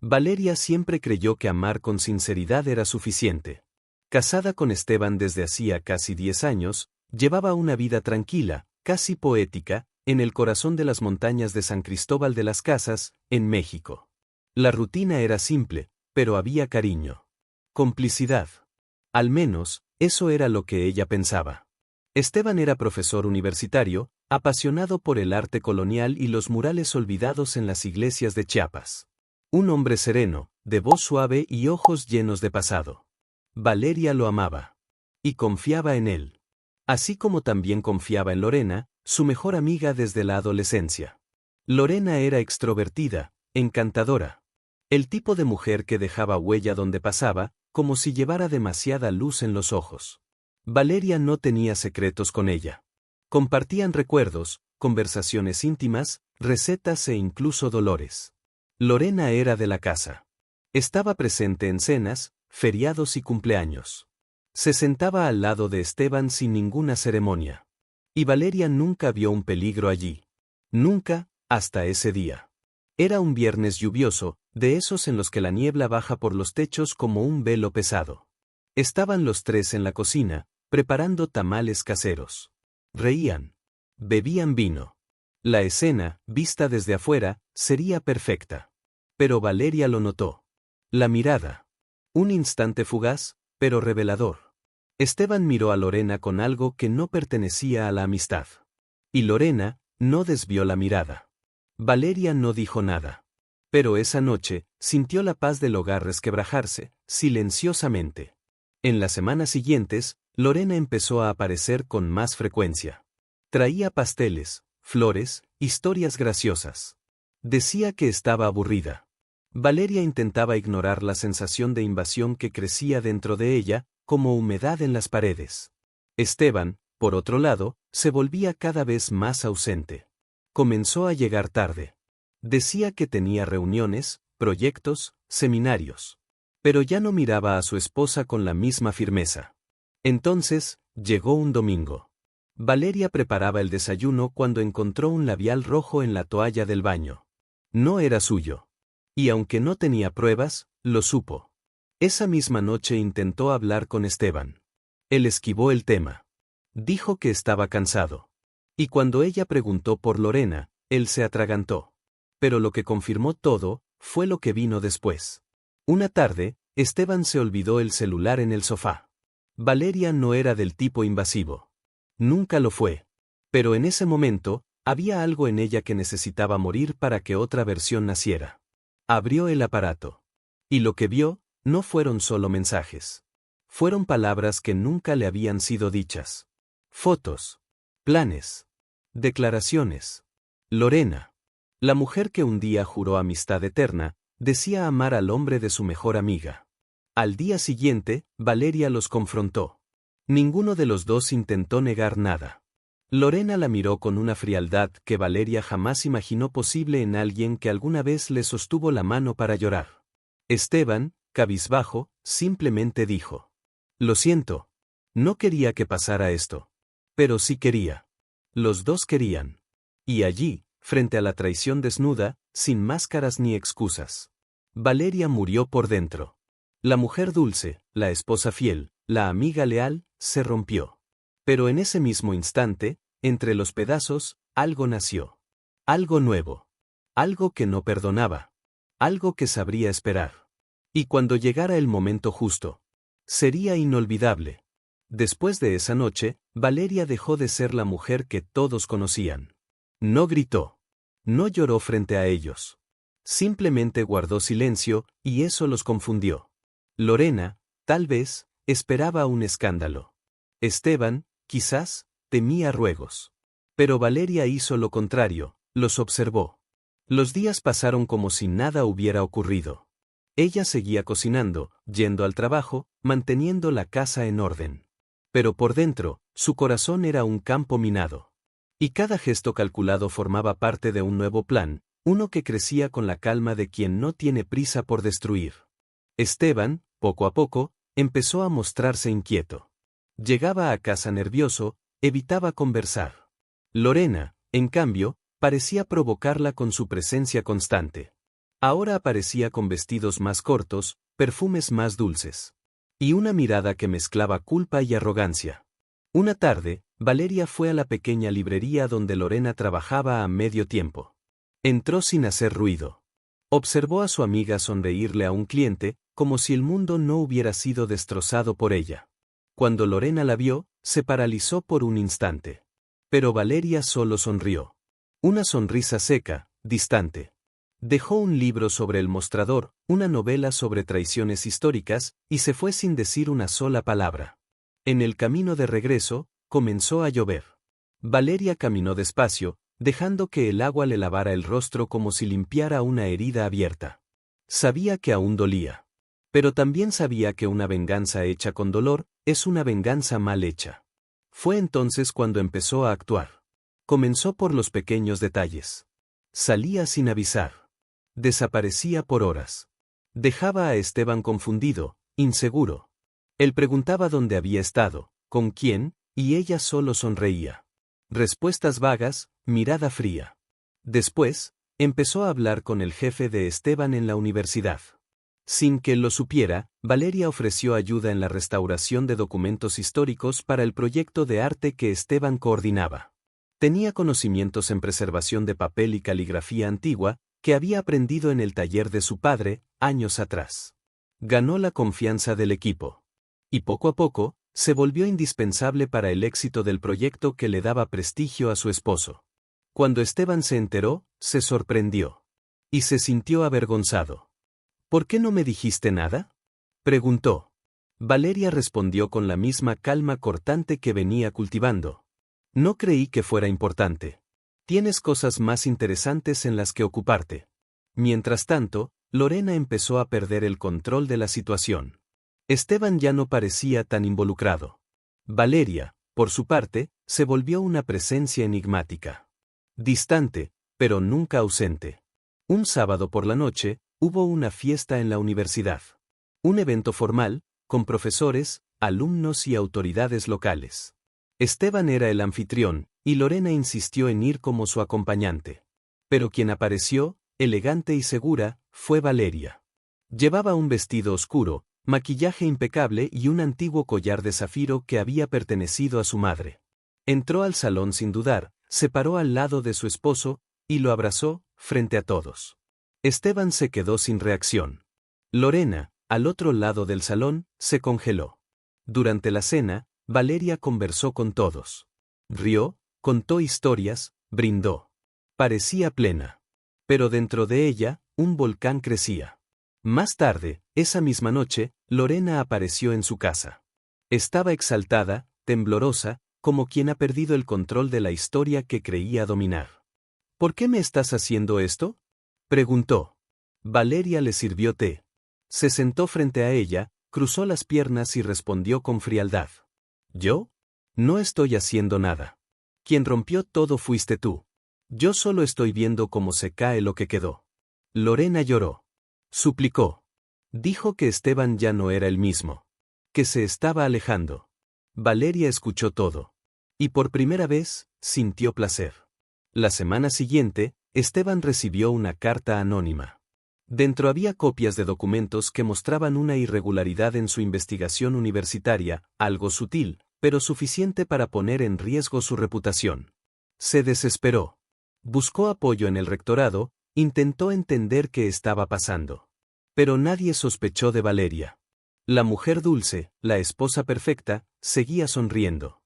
Valeria siempre creyó que amar con sinceridad era suficiente. Casada con Esteban desde hacía casi 10 años, llevaba una vida tranquila, casi poética, en el corazón de las montañas de San Cristóbal de las Casas, en México. La rutina era simple, pero había cariño. Complicidad. Al menos, eso era lo que ella pensaba. Esteban era profesor universitario, apasionado por el arte colonial y los murales olvidados en las iglesias de Chiapas. Un hombre sereno, de voz suave y ojos llenos de pasado. Valeria lo amaba. Y confiaba en él. Así como también confiaba en Lorena, su mejor amiga desde la adolescencia. Lorena era extrovertida, encantadora. El tipo de mujer que dejaba huella donde pasaba, como si llevara demasiada luz en los ojos. Valeria no tenía secretos con ella. Compartían recuerdos, conversaciones íntimas, recetas e incluso dolores. Lorena era de la casa. Estaba presente en cenas, feriados y cumpleaños. Se sentaba al lado de Esteban sin ninguna ceremonia. Y Valeria nunca vio un peligro allí. Nunca, hasta ese día. Era un viernes lluvioso, de esos en los que la niebla baja por los techos como un velo pesado. Estaban los tres en la cocina, preparando tamales caseros. Reían. Bebían vino. La escena, vista desde afuera, sería perfecta. Pero Valeria lo notó. La mirada. Un instante fugaz, pero revelador. Esteban miró a Lorena con algo que no pertenecía a la amistad. Y Lorena no desvió la mirada. Valeria no dijo nada. Pero esa noche, sintió la paz del hogar resquebrajarse, silenciosamente. En las semanas siguientes, Lorena empezó a aparecer con más frecuencia. Traía pasteles, flores, historias graciosas. Decía que estaba aburrida. Valeria intentaba ignorar la sensación de invasión que crecía dentro de ella, como humedad en las paredes. Esteban, por otro lado, se volvía cada vez más ausente. Comenzó a llegar tarde. Decía que tenía reuniones, proyectos, seminarios. Pero ya no miraba a su esposa con la misma firmeza. Entonces, llegó un domingo. Valeria preparaba el desayuno cuando encontró un labial rojo en la toalla del baño. No era suyo. Y aunque no tenía pruebas, lo supo. Esa misma noche intentó hablar con Esteban. Él esquivó el tema. Dijo que estaba cansado. Y cuando ella preguntó por Lorena, él se atragantó. Pero lo que confirmó todo, fue lo que vino después. Una tarde, Esteban se olvidó el celular en el sofá. Valeria no era del tipo invasivo. Nunca lo fue. Pero en ese momento, había algo en ella que necesitaba morir para que otra versión naciera. Abrió el aparato. Y lo que vio, no fueron solo mensajes. Fueron palabras que nunca le habían sido dichas. Fotos. Planes. Declaraciones. Lorena. La mujer que un día juró amistad eterna, decía amar al hombre de su mejor amiga. Al día siguiente, Valeria los confrontó. Ninguno de los dos intentó negar nada. Lorena la miró con una frialdad que Valeria jamás imaginó posible en alguien que alguna vez le sostuvo la mano para llorar. Esteban, cabizbajo, simplemente dijo: «Lo siento. No quería que pasara esto. Pero sí quería». Los dos querían. Y allí, frente a la traición desnuda, sin máscaras ni excusas, Valeria murió por dentro. La mujer dulce, la esposa fiel, la amiga leal, se rompió. Pero en ese mismo instante, entre los pedazos, algo nació. Algo nuevo. Algo que no perdonaba. Algo que sabría esperar. Y cuando llegara el momento justo, sería inolvidable. Después de esa noche, Valeria dejó de ser la mujer que todos conocían. No gritó. No lloró frente a ellos. Simplemente guardó silencio, y eso los confundió. Lorena, tal vez, esperaba un escándalo. Esteban, quizás, temía ruegos. Pero Valeria hizo lo contrario, los observó. Los días pasaron como si nada hubiera ocurrido. Ella seguía cocinando, yendo al trabajo, manteniendo la casa en orden. Pero por dentro, su corazón era un campo minado. Y cada gesto calculado formaba parte de un nuevo plan, uno que crecía con la calma de quien no tiene prisa por destruir. Esteban, poco a poco, empezó a mostrarse inquieto. Llegaba a casa nervioso, evitaba conversar. Lorena, en cambio, parecía provocarla con su presencia constante. Ahora aparecía con vestidos más cortos, perfumes más dulces. Y una mirada que mezclaba culpa y arrogancia. Una tarde, Valeria fue a la pequeña librería donde Lorena trabajaba a medio tiempo. Entró sin hacer ruido. Observó a su amiga sonreírle a un cliente, como si el mundo no hubiera sido destrozado por ella. Cuando Lorena la vio, se paralizó por un instante. Pero Valeria solo sonrió. Una sonrisa seca, distante. Dejó un libro sobre el mostrador, una novela sobre traiciones históricas, y se fue sin decir una sola palabra. En el camino de regreso, comenzó a llover. Valeria caminó despacio, dejando que el agua le lavara el rostro como si limpiara una herida abierta. Sabía que aún dolía. Pero también sabía que una venganza hecha con dolor es una venganza mal hecha. Fue entonces cuando empezó a actuar. Comenzó por los pequeños detalles. Salía sin avisar. Desaparecía por horas. Dejaba a Esteban confundido, inseguro. Él preguntaba dónde había estado, con quién, y ella solo sonreía. Respuestas vagas, mirada fría. Después, empezó a hablar con el jefe de Esteban en la universidad. Sin que él lo supiera, Valeria ofreció ayuda en la restauración de documentos históricos para el proyecto de arte que Esteban coordinaba. Tenía conocimientos en preservación de papel y caligrafía antigua, que había aprendido en el taller de su padre, años atrás. Ganó la confianza del equipo. Y poco a poco, se volvió indispensable para el éxito del proyecto que le daba prestigio a su esposo. Cuando Esteban se enteró, se sorprendió. Y se sintió avergonzado. ¿Por qué no me dijiste nada?, preguntó. Valeria respondió con la misma calma cortante que venía cultivando. No creí que fuera importante. Tienes cosas más interesantes en las que ocuparte. Mientras tanto, Lorena empezó a perder el control de la situación. Esteban ya no parecía tan involucrado. Valeria, por su parte, se volvió una presencia enigmática. Distante, pero nunca ausente. Un sábado por la noche, hubo una fiesta en la universidad. Un evento formal, con profesores, alumnos y autoridades locales. Esteban era el anfitrión, y Lorena insistió en ir como su acompañante. Pero quien apareció, elegante y segura, fue Valeria. Llevaba un vestido oscuro, maquillaje impecable y un antiguo collar de zafiro que había pertenecido a su madre. Entró al salón sin dudar, se paró al lado de su esposo, y lo abrazó, frente a todos. Esteban se quedó sin reacción. Lorena, al otro lado del salón, se congeló. Durante la cena, Valeria conversó con todos. Rió, contó historias, brindó. Parecía plena. Pero dentro de ella, un volcán crecía. Más tarde, esa misma noche, Lorena apareció en su casa. Estaba exaltada, temblorosa, como quien ha perdido el control de la historia que creía dominar. ¿Por qué me estás haciendo esto?, preguntó. Valeria le sirvió té. Se sentó frente a ella, cruzó las piernas y respondió con frialdad. ¿Yo? No estoy haciendo nada. Quien rompió todo fuiste tú. Yo solo estoy viendo cómo se cae lo que quedó. Lorena lloró. Suplicó. Dijo que Esteban ya no era el mismo. Que se estaba alejando. Valeria escuchó todo. Y por primera vez, sintió placer. La semana siguiente, Esteban recibió una carta anónima. Dentro había copias de documentos que mostraban una irregularidad en su investigación universitaria, algo sutil, pero suficiente para poner en riesgo su reputación. Se desesperó. Buscó apoyo en el rectorado, intentó entender qué estaba pasando. Pero nadie sospechó de Valeria. La mujer dulce, la esposa perfecta, seguía sonriendo.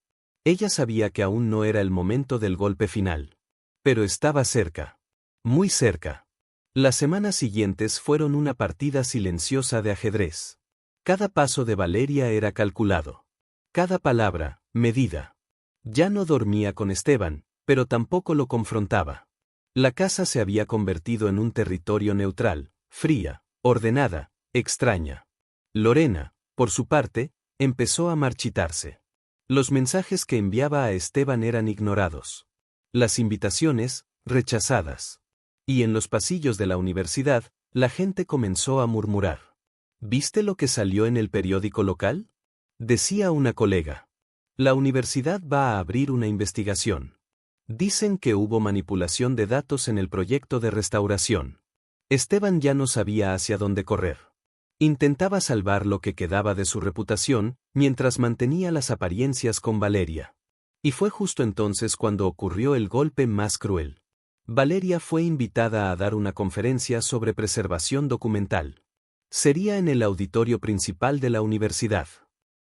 Ella sabía que aún no era el momento del golpe final. Pero estaba cerca. Muy cerca. Las semanas siguientes fueron una partida silenciosa de ajedrez. Cada paso de Valeria era calculado. Cada palabra, medida. Ya no dormía con Esteban, pero tampoco lo confrontaba. La casa se había convertido en un territorio neutral, fría, ordenada, extraña. Lorena, por su parte, empezó a marchitarse. Los mensajes que enviaba a Esteban eran ignorados. Las invitaciones, rechazadas. Y en los pasillos de la universidad, la gente comenzó a murmurar. ¿Viste lo que salió en el periódico local?, decía una colega. La universidad va a abrir una investigación. Dicen que hubo manipulación de datos en el proyecto de restauración. Esteban ya no sabía hacia dónde correr. Intentaba salvar lo que quedaba de su reputación, mientras mantenía las apariencias con Valeria. Y fue justo entonces cuando ocurrió el golpe más cruel. Valeria fue invitada a dar una conferencia sobre preservación documental. Sería en el auditorio principal de la universidad.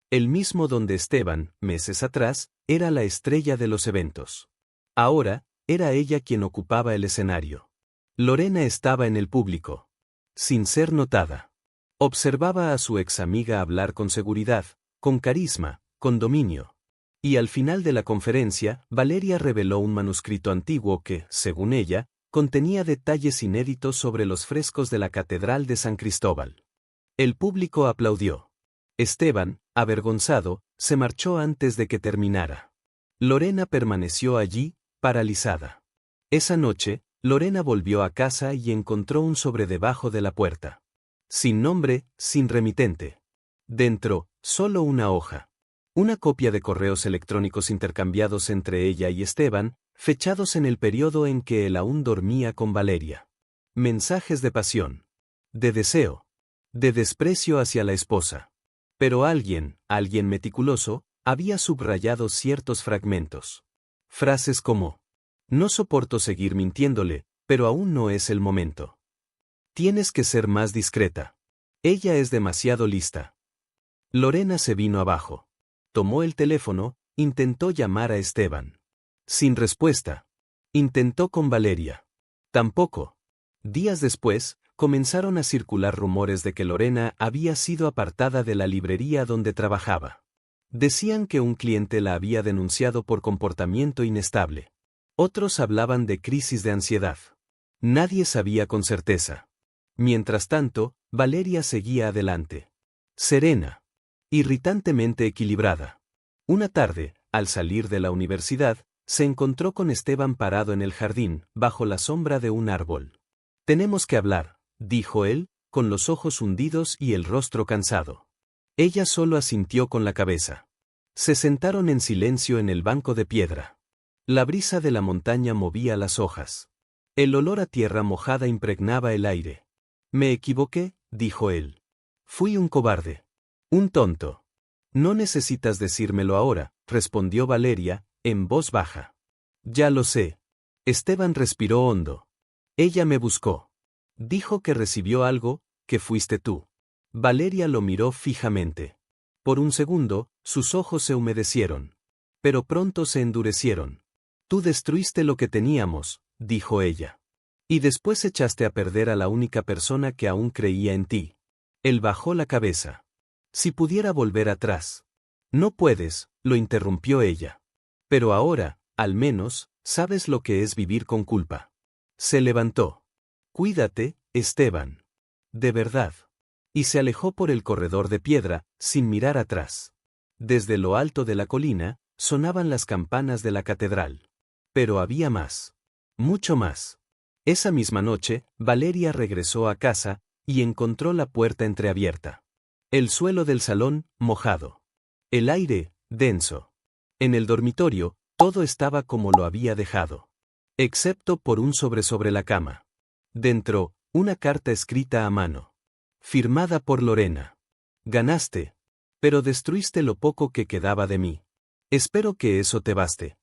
El mismo donde Esteban, meses atrás, era la estrella de los eventos. Ahora, era ella quien ocupaba el escenario. Lorena estaba en el público. Sin ser notada. Observaba a su ex amiga hablar con seguridad, con carisma, con dominio. Y al final de la conferencia, Valeria reveló un manuscrito antiguo que, según ella, contenía detalles inéditos sobre los frescos de la Catedral de San Cristóbal. El público aplaudió. Esteban, avergonzado, se marchó antes de que terminara. Lorena permaneció allí, paralizada. Esa noche, Lorena volvió a casa y encontró un sobre debajo de la puerta. Sin nombre, sin remitente. Dentro, solo una hoja. Una copia de correos electrónicos intercambiados entre ella y Esteban, fechados en el periodo en que él aún dormía con Valeria. Mensajes de pasión. De deseo. De desprecio hacia la esposa. Pero alguien meticuloso, había subrayado ciertos fragmentos. Frases como: no soporto seguir mintiéndole, pero aún no es el momento. Tienes que ser más discreta. Ella es demasiado lista. Lorena se vino abajo. Tomó el teléfono, intentó llamar a Esteban. Sin respuesta. Intentó con Valeria. Tampoco. Días después, comenzaron a circular rumores de que Lorena había sido apartada de la librería donde trabajaba. Decían que un cliente la había denunciado por comportamiento inestable. Otros hablaban de crisis de ansiedad. Nadie sabía con certeza. Mientras tanto, Valeria seguía adelante. Serena. Irritantemente equilibrada. Una tarde, al salir de la universidad, se encontró con Esteban parado en el jardín, bajo la sombra de un árbol. Tenemos que hablar, dijo él, con los ojos hundidos y el rostro cansado. Ella solo asintió con la cabeza. Se sentaron en silencio en el banco de piedra. La brisa de la montaña movía las hojas. El olor a tierra mojada impregnaba el aire. Me equivoqué, dijo él. Fui un cobarde. Un tonto. No necesitas decírmelo ahora, respondió Valeria, en voz baja. Ya lo sé. Esteban respiró hondo. Ella me buscó. Dijo que recibió algo, que fuiste tú. Valeria lo miró fijamente. Por un segundo, sus ojos se humedecieron. Pero pronto se endurecieron. Tú destruiste lo que teníamos, dijo ella. Y después echaste a perder a la única persona que aún creía en ti. Él bajó la cabeza. Si pudiera volver atrás. No puedes, lo interrumpió ella. Pero ahora, al menos, sabes lo que es vivir con culpa. Se levantó. Cuídate, Esteban. De verdad. Y se alejó por el corredor de piedra, sin mirar atrás. Desde lo alto de la colina, sonaban las campanas de la catedral. Pero había más. Mucho más. Esa misma noche, Valeria regresó a casa, y encontró la puerta entreabierta. El suelo del salón, mojado. El aire, denso. En el dormitorio, todo estaba como lo había dejado. Excepto por un sobre la cama. Dentro, una carta escrita a mano. Firmada por Lorena. Ganaste. Pero destruiste lo poco que quedaba de mí. Espero que eso te baste.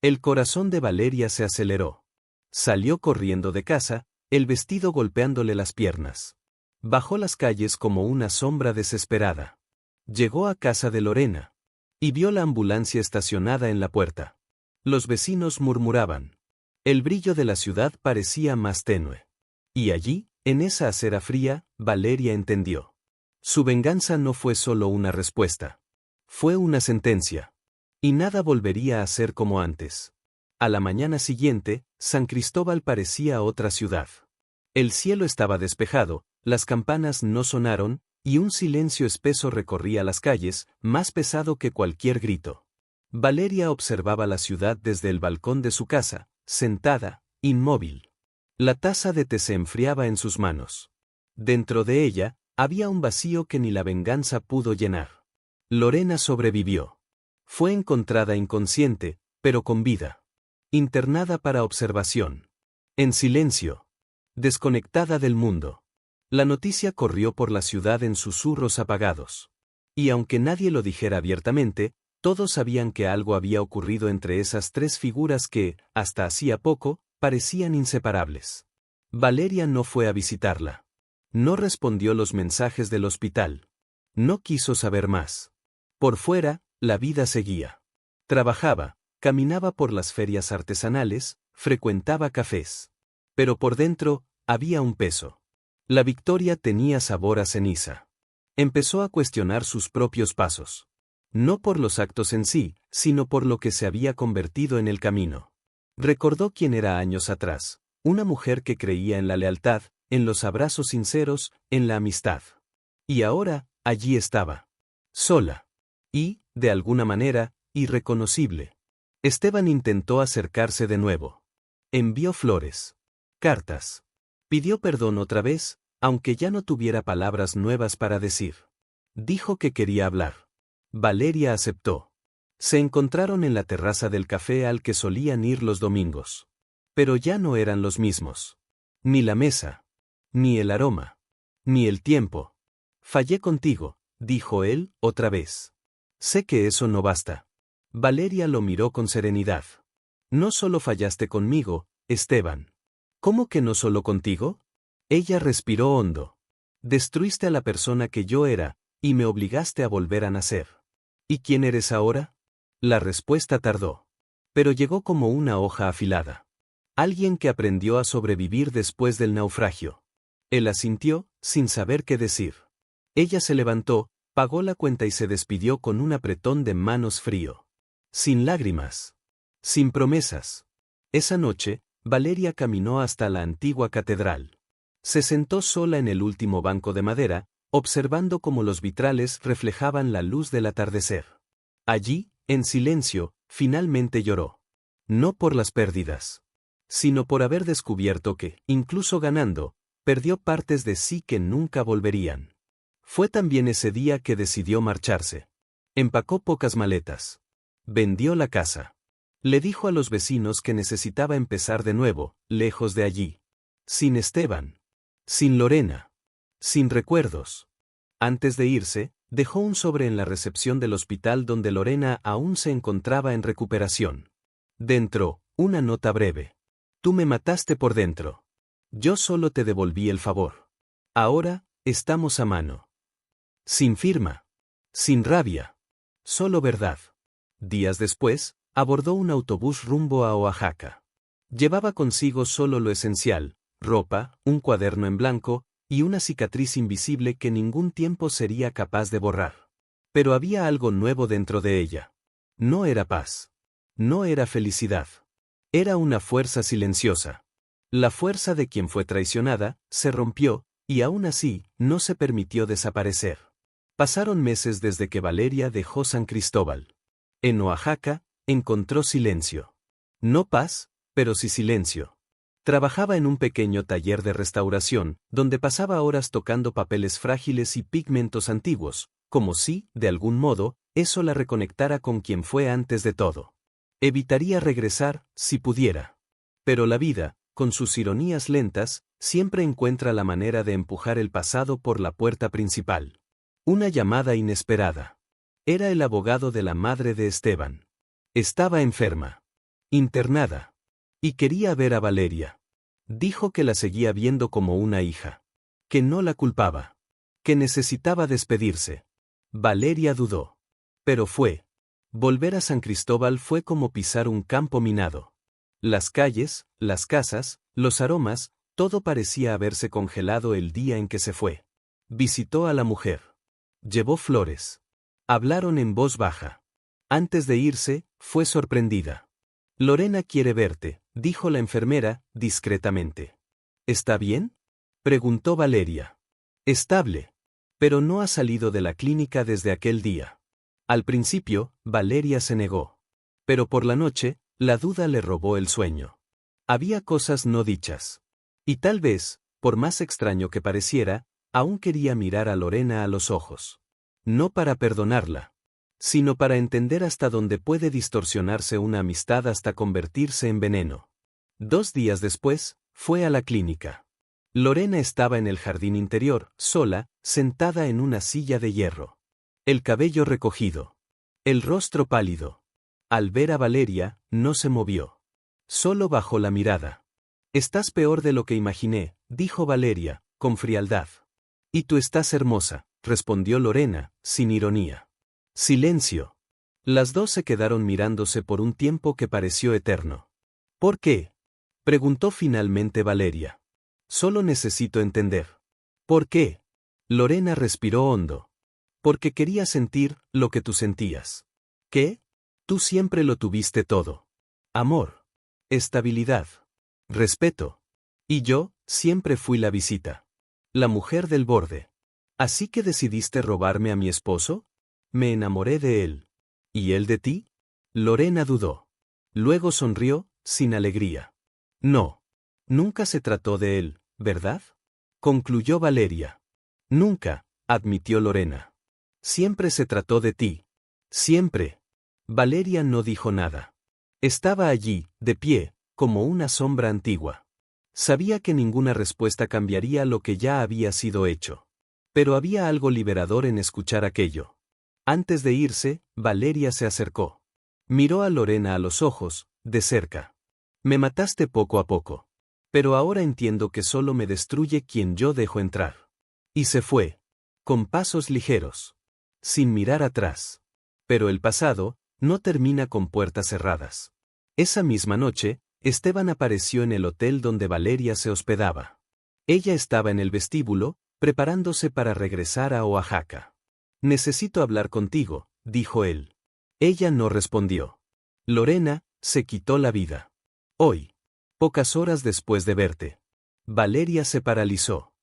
El corazón de Valeria se aceleró. Salió corriendo de casa, el vestido golpeándole las piernas. Bajó las calles como una sombra desesperada. Llegó a casa de Lorena. Y vio la ambulancia estacionada en la puerta. Los vecinos murmuraban. El brillo de la ciudad parecía más tenue. Y allí, en esa acera fría, Valeria entendió. Su venganza no fue solo una respuesta. Fue una sentencia. Y nada volvería a ser como antes. A la mañana siguiente, San Cristóbal parecía otra ciudad. El cielo estaba despejado, las campanas no sonaron, y un silencio espeso recorría las calles, más pesado que cualquier grito. Valeria observaba la ciudad desde el balcón de su casa, sentada, inmóvil. La taza de té se enfriaba en sus manos. Dentro de ella, había un vacío que ni la venganza pudo llenar. Lorena sobrevivió. Fue encontrada inconsciente, pero con vida. Internada para observación. En silencio. desconectada del mundo. La noticia corrió por la ciudad en susurros apagados. Y aunque nadie lo dijera abiertamente, todos sabían que algo había ocurrido entre esas tres figuras que, hasta hacía poco, parecían inseparables. Valeria no fue a visitarla. No respondió los mensajes del hospital. No quiso saber más. Por fuera, la vida seguía. Trabajaba, caminaba por las ferias artesanales, frecuentaba cafés. Pero por dentro, había un peso. La victoria tenía sabor a ceniza. Empezó a cuestionar sus propios pasos. No por los actos en sí, sino por lo que se había convertido en el camino. Recordó quién era años atrás, una mujer que creía en la lealtad, en los abrazos sinceros, en la amistad. Y ahora, allí estaba. Sola. Y, de alguna manera, irreconocible. Esteban intentó acercarse de nuevo. Envió flores. Cartas. Pidió perdón otra vez, aunque ya no tuviera palabras nuevas para decir. Dijo que quería hablar. Valeria aceptó. Se encontraron en la terraza del café al que solían ir los domingos. Pero ya no eran los mismos. Ni la mesa. Ni el aroma. Ni el tiempo. Fallé contigo, dijo él, otra vez. Sé que eso no basta. Valeria lo miró con serenidad. No solo fallaste conmigo, Esteban. ¿Cómo que no solo contigo? Ella respiró hondo. Destruiste a la persona que yo era, y me obligaste a volver a nacer. ¿Y quién eres ahora? La respuesta tardó. Pero llegó como una hoja afilada. Alguien que aprendió a sobrevivir después del naufragio. Él asintió, sin saber qué decir. Ella se levantó, pagó la cuenta y se despidió con un apretón de manos frío. Sin lágrimas. Sin promesas. Esa noche, Valeria caminó hasta la antigua catedral. Se sentó sola en el último banco de madera, observando cómo los vitrales reflejaban la luz del atardecer. Allí, en silencio, finalmente lloró. No por las pérdidas, sino por haber descubierto que, incluso ganando, perdió partes de sí que nunca volverían. Fue también ese día que decidió marcharse. Empacó pocas maletas. Vendió la casa. Le dijo a los vecinos que necesitaba empezar de nuevo, lejos de allí. Sin Esteban. Sin Lorena. Sin recuerdos. Antes de irse, dejó un sobre en la recepción del hospital donde Lorena aún se encontraba en recuperación. Dentro, una nota breve. Tú me mataste por dentro. Yo solo te devolví el favor. Ahora, estamos a mano. Sin firma. Sin rabia. Solo verdad. Días después, abordó un autobús rumbo a Oaxaca. Llevaba consigo solo lo esencial, ropa, un cuaderno en blanco, y una cicatriz invisible que ningún tiempo sería capaz de borrar. Pero había algo nuevo dentro de ella. No era paz. No era felicidad. Era una fuerza silenciosa. La fuerza de quien fue traicionada, se rompió, y aún así, no se permitió desaparecer. Pasaron meses desde que Valeria dejó San Cristóbal. En Oaxaca, encontró silencio. No paz, pero sí silencio. Trabajaba en un pequeño taller de restauración, donde pasaba horas tocando papeles frágiles y pigmentos antiguos, como si, de algún modo, eso la reconectara con quien fue antes de todo. Evitaría regresar, si pudiera. Pero la vida, con sus ironías lentas, siempre encuentra la manera de empujar el pasado por la puerta principal. Una llamada inesperada. Era el abogado de la madre de Esteban. Estaba enferma. Internada. Y quería ver a Valeria. Dijo que la seguía viendo como una hija. Que no la culpaba. Que necesitaba despedirse. Valeria dudó. Pero fue. Volver a San Cristóbal fue como pisar un campo minado. Las calles, las casas, los aromas, todo parecía haberse congelado el día en que se fue. Visitó a la mujer. Llevó flores. Hablaron en voz baja. Antes de irse, fue sorprendida. Lorena quiere verte, dijo la enfermera, discretamente. ¿Está bien? Preguntó Valeria. Estable. Pero no ha salido de la clínica desde aquel día. Al principio, Valeria se negó. Pero por la noche, la duda le robó el sueño. Había cosas no dichas. Y tal vez, por más extraño que pareciera, aún quería mirar a Lorena a los ojos. No para perdonarla, sino para entender hasta dónde puede distorsionarse una amistad hasta convertirse en veneno. 2 días después, fue a la clínica. Lorena estaba en el jardín interior, sola, sentada en una silla de hierro. El cabello recogido. El rostro pálido. Al ver a Valeria, no se movió. Solo bajó la mirada. «Estás peor de lo que imaginé», dijo Valeria, con frialdad. «Y tú estás hermosa», respondió Lorena, sin ironía. Silencio. Las dos se quedaron mirándose por un tiempo que pareció eterno. «¿Por qué?», preguntó finalmente Valeria. «Solo necesito entender». «¿Por qué?». Lorena respiró hondo. «Porque quería sentir lo que tú sentías». «¿Qué?». «Tú siempre lo tuviste todo. Amor. Estabilidad. Respeto. Y yo, siempre fui la visita. La mujer del borde. ¿Así que decidiste robarme a mi esposo?». «Me enamoré de él». «¿Y él de ti?». Lorena dudó. Luego sonrió, sin alegría. «No. Nunca se trató de él, ¿verdad?», concluyó Valeria. «Nunca», admitió Lorena. «Siempre se trató de ti». «Siempre». Valeria no dijo nada. Estaba allí, de pie, como una sombra antigua. Sabía que ninguna respuesta cambiaría lo que ya había sido hecho. Pero había algo liberador en escuchar aquello. Antes de irse, Valeria se acercó. Miró a Lorena a los ojos, de cerca. «Me mataste poco a poco. Pero ahora entiendo que solo me destruye quien yo dejo entrar». Y se fue. Con pasos ligeros. Sin mirar atrás. Pero el pasado no termina con puertas cerradas. Esa misma noche, Esteban apareció en el hotel donde Valeria se hospedaba. Ella estaba en el vestíbulo, preparándose para regresar a Oaxaca. «Necesito hablar contigo», dijo él. Ella no respondió. «Lorena, se quitó la vida. Hoy. Pocas horas después de verte». Valeria se paralizó.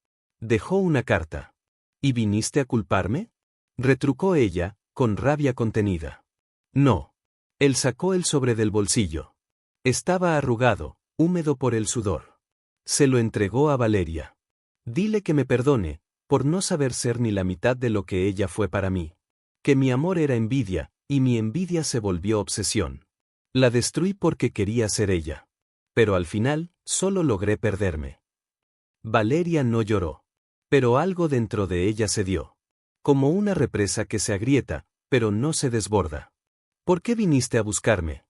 Dejó una carta. «¿Y viniste a culparme?», retrucó ella, con rabia contenida. «No». Él sacó el sobre del bolsillo. Estaba arrugado, húmedo por el sudor. Se lo entregó a Valeria. «Dile que me perdone, por no saber ser ni la mitad de lo que ella fue para mí. Que mi amor era envidia, y mi envidia se volvió obsesión. La destruí porque quería ser ella. Pero al final, solo logré perderme». Valeria no lloró. Pero algo dentro de ella cedió. Como una represa que se agrieta, pero no se desborda. «¿Por qué viniste a buscarme?»,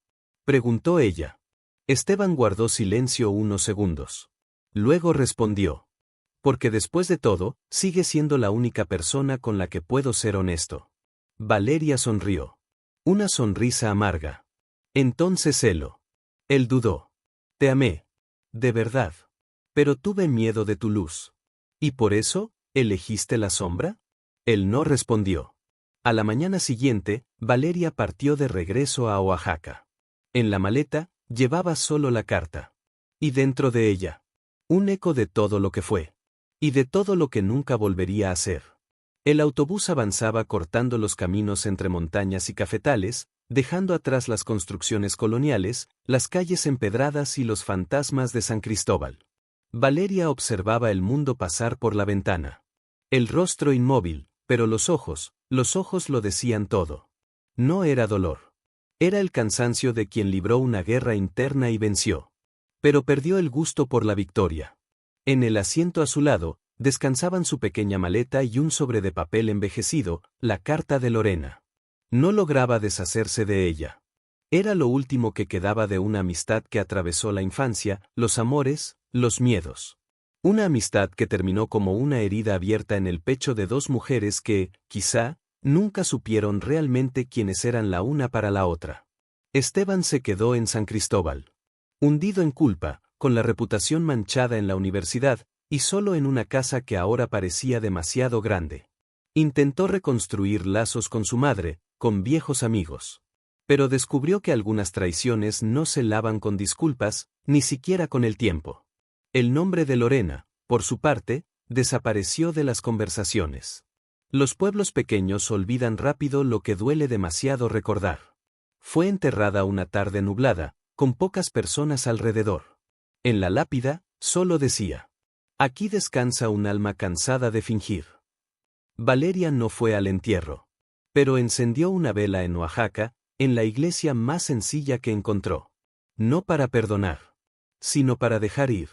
preguntó ella. Esteban guardó silencio unos segundos. Luego respondió. «Porque después de todo, sigue siendo la única persona con la que puedo ser honesto». Valeria sonrió. Una sonrisa amarga. «Entonces celo». Él dudó. «Te amé. De verdad. Pero tuve miedo de tu luz». «¿Y por eso, elegiste la sombra?». Él no respondió. A la mañana siguiente, Valeria partió de regreso a Oaxaca. En la maleta, llevaba solo la carta. Y dentro de ella, un eco de todo lo que fue. Y de todo lo que nunca volvería a ser. El autobús avanzaba cortando los caminos entre montañas y cafetales, dejando atrás las construcciones coloniales, las calles empedradas y los fantasmas de San Cristóbal. Valeria observaba el mundo pasar por la ventana. El rostro inmóvil, pero los ojos lo decían todo. No era dolor. Era el cansancio de quien libró una guerra interna y venció. Pero perdió el gusto por la victoria. En el asiento a su lado, descansaban su pequeña maleta y un sobre de papel envejecido, la carta de Lorena. No lograba deshacerse de ella. Era lo último que quedaba de una amistad que atravesó la infancia, los amores, los miedos. Una amistad que terminó como una herida abierta en el pecho de dos mujeres que, quizá, nunca supieron realmente quiénes eran la una para la otra. Esteban se quedó en San Cristóbal. Hundido en culpa, con la reputación manchada en la universidad, y solo en una casa que ahora parecía demasiado grande. Intentó reconstruir lazos con su madre, con viejos amigos. Pero descubrió que algunas traiciones no se lavan con disculpas, ni siquiera con el tiempo. El nombre de Lorena, por su parte, desapareció de las conversaciones. Los pueblos pequeños olvidan rápido lo que duele demasiado recordar. Fue enterrada una tarde nublada, con pocas personas alrededor. En la lápida, solo decía: «Aquí descansa un alma cansada de fingir». Valeria no fue al entierro. Pero encendió una vela en Oaxaca, en la iglesia más sencilla que encontró. No para perdonar, sino para dejar ir.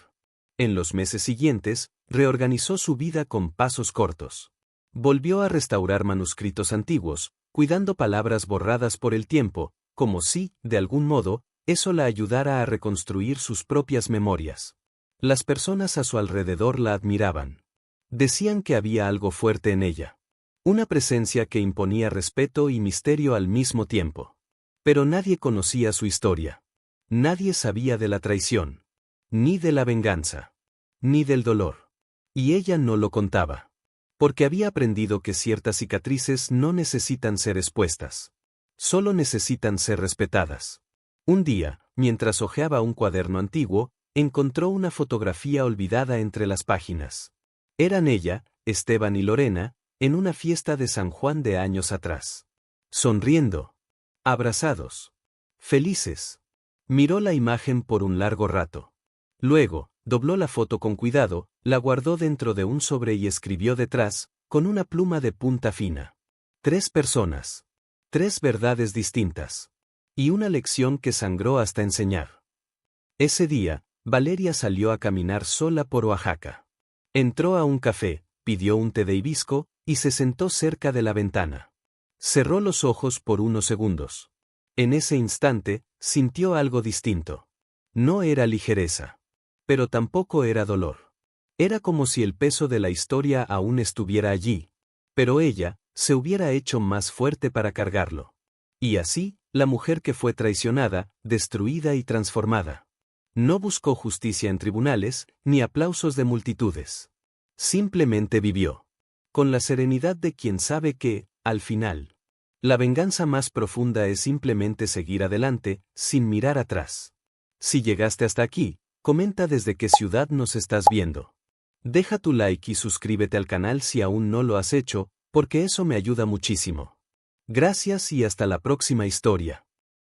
En los meses siguientes, Reorganizó su vida con pasos cortos. Volvió a restaurar manuscritos antiguos, cuidando palabras borradas por el tiempo, como si, de algún modo, eso la ayudara a reconstruir sus propias memorias. Las personas a su alrededor la admiraban. Decían que había algo fuerte en ella. Una presencia que imponía respeto y misterio al mismo tiempo. Pero nadie conocía su historia. Nadie sabía de la traición. Ni de la venganza. Ni del dolor. Y ella no lo contaba. Porque había aprendido que ciertas cicatrices no necesitan ser expuestas. Solo necesitan ser respetadas. Un día, mientras hojeaba un cuaderno antiguo, encontró una fotografía olvidada entre las páginas. Eran ella, Esteban y Lorena, en una fiesta de San Juan de años atrás. Sonriendo. Abrazados. Felices. Miró la imagen por un largo rato. Luego, dobló la foto con cuidado, la guardó dentro de un sobre y escribió detrás, con una pluma de punta fina. 3 personas. 3 verdades distintas. Y una lección que sangró hasta enseñar. Ese día, Valeria salió a caminar sola por Oaxaca. Entró a un café, pidió un té de hibisco, y se sentó cerca de la ventana. Cerró los ojos por unos segundos. En ese instante, sintió algo distinto. No era ligereza. Pero tampoco era dolor. Era como si el peso de la historia aún estuviera allí. Pero ella, se hubiera hecho más fuerte para cargarlo. Y así, la mujer que fue traicionada, destruida y transformada. No buscó justicia en tribunales, ni aplausos de multitudes. Simplemente vivió. Con la serenidad de quien sabe que, al final, la venganza más profunda es simplemente seguir adelante, sin mirar atrás. Si llegaste hasta aquí, comenta desde qué ciudad nos estás viendo. Deja tu like y suscríbete al canal si aún no lo has hecho, porque eso me ayuda muchísimo. Gracias y hasta la próxima historia.